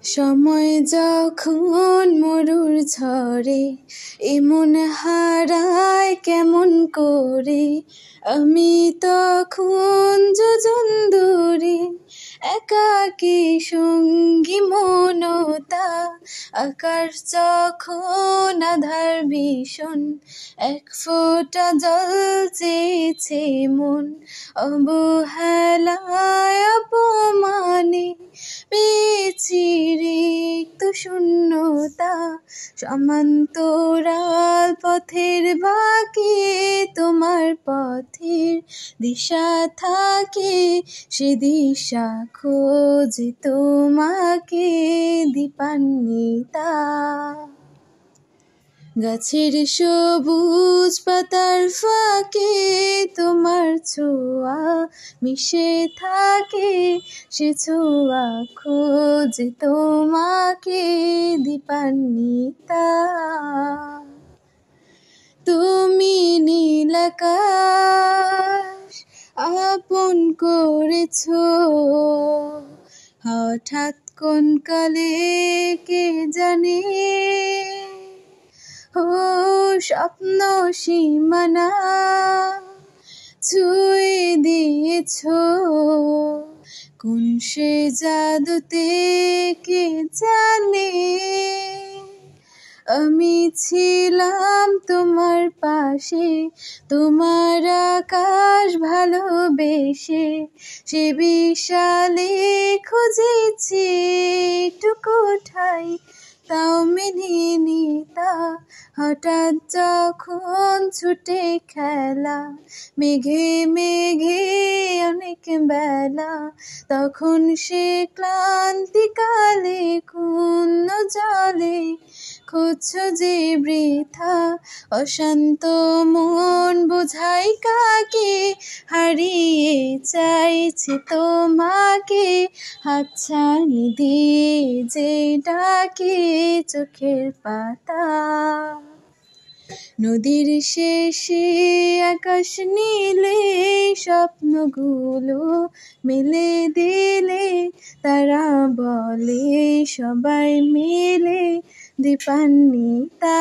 সময় যখন মরুর ঝরে এমন হারায় কেমন করে, আমি তখন যোজন দূরে একাকী সঙ্গী মনতা। আকাশ যখন আধার ভীষণ, এক ফোঁটা জল চেয়েছে মন, অবহেলায় অপমানে পেয়েছি রিক্ত শূন্যতা। সমান্তরাল পথের বাকি তোমার পথের দিশা থাকে, সে দিশা খোঁজে তোমাকে দীপান্বিতা। গাছের সবুজ পাতার ফাঁকে তোমার ছোঁয়া মিশে থাকে, সে ছোঁয়া খোঁজে তোমাকে দীপান্বিতা। তুমি নীল আকাশ আপন করেছো, হঠাৎ কোন কালে কে জানে, ও স্বপ্ন সীমানা ছুঁয়ে দিয়েছো, কোন সে জাদুতে কে জানে। আমি ছিলাম তোমার পাশে, তোমার আকাশ ভালোবেসে, সে বিশালে খুঁজেছি টুকু ঠাই, তাও মেলেনি তা। হঠাৎ যখন ছুটে খেলা মেঘে মেঘে অনেক বেলা, তখন সে ক্লান্তিকালে কোন জলে খুঁজছো যে বৃথা। অশান্ত মন বোঝাই কাকে, হারিয়ে চাইছে তোমাকে, হাতছানি দিয়ে যে ডাকে চোখের পাতা। নদীর শেষে আকাশ নীলে স্বপ্নগুলো মেলে দিলে, তারা বলে সবাই মিলে দীপান্বিতা।